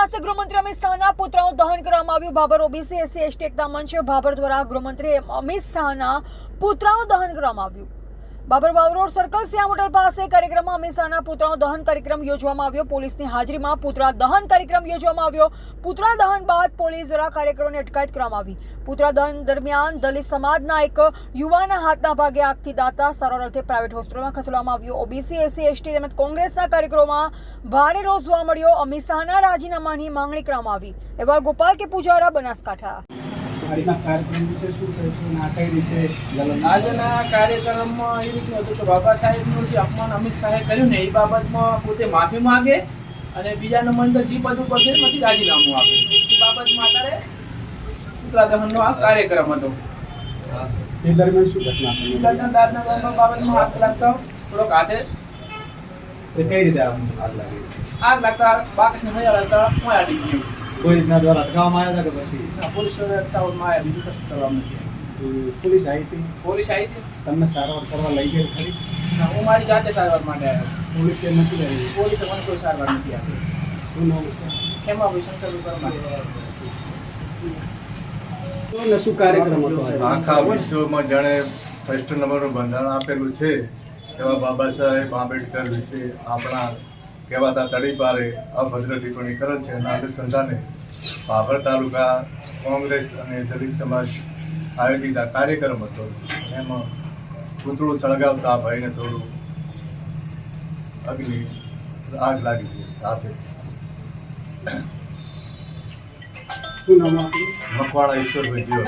પાસે ગૃહમંત્રી અમિત શાહના પુત્રનું દહન કરવામાં આવ્યું। ભાભર ઓબીસી એસસી એસટી એકતા મંચ ભાભર દ્વારા ગૃહમંત્રી અમિત શાહના પુત્રનું દહન કરવામાં આવ્યું। ભાભર વાવ રોડ સર્કલ શ્યામ હોટલ પાસે કાર્યક્રમમાં અમિત શાહના પુત્રનો દહન કાર્યક્રમ યોજવામાં આવ્યો। પોલીસની હાજરીમાં પુત્રા દહન કાર્યક્રમ યોજવામાં આવ્યો। પુત્રા દહન બાદ પોલીસ દ્વારા કાર્યકરોની અટકાયત કરવામાં આવી। પુત્રા દહન દરમિયાન દલિત સમાજના એક યુવાના હાથના ભાગે આગથી દાતા સારવાર અર્થે પ્રાઇવેટ હોસ્પિટલમાં ખસેડવામાં આવ્યો। ઓબીસી એસસી એસટી તેમજ કોંગ્રેસના કાર્યકરોમાં ભારે રોષ જોવા મળ્યો। અમિત શાહના રાજીનામાની માંગણી કરવામાં આવી। એવા ગોપાલ કે પૂજારા, બનાસકાંઠા। આજના કાર્યક્રમમાં એ રીતનું હતું કે બાબા સાહેબનું જે અપમાન અમિત શાહે કર્યું ને એ બાબતમાં પોતે માફી માંગે અને બીજા નંબર જે પદ ઉપર છે એમાંથી રાજીનામું આપે એ બાબતમાં અત્યારે પુતળા દહનનો આ કાર્યક્રમ હતો। એ દરમિયાન શું ઘટના બની? બાબતમાં આગ લાગતા થોડોક હાથે કઈ રીતે આગ લાગી? આગ લાગતા બાકસને મજા લાગતા હું અડી ગયું। કોઈ રીતના દ્વારા અટકાવવામાં આવ્યા હતા કે પછી પોલીસ અટકાવવામાં આવ્યા, બીજું કશું કરવામાં નથી। પોલીસ આવી હતી? પોલીસ આવી હતી, તમને સારવાર કરવા લઈ ગઈ ખરી? હું મારી જાતે સારવાર માટે આવ્યો। પોલીસે નથી કરી? પોલીસે મને કોઈ સારવાર નથી આપી। શું નામ છે? ખેમાભાઈ શંકરભાઈ પરમાર। શું કાર્યક્રમ હતો આજે? આખા વિશ્વમાં જાણે ફર્સ્ટ નંબરનું બંધારણ આપેલું છે એવા બાબા સાહેબ આંબેડકર વિશે આપણા કહેવાતા તડીપારે અભદ્ર ટિપ્પણી કરે છે એના અનુસંધાને ભાભર તાલુકા કોંગ્રેસ અને દલિત સમાજ આયોજિત આ કાર્યક્રમ હતો। એમાં પૂતળું સળગાવતા આ ભાઈને થોડું આગ લાગી ગઈ સાથે। શું નામ આપનું? મકવાણા ઈશ્વરભાઈ જીવો।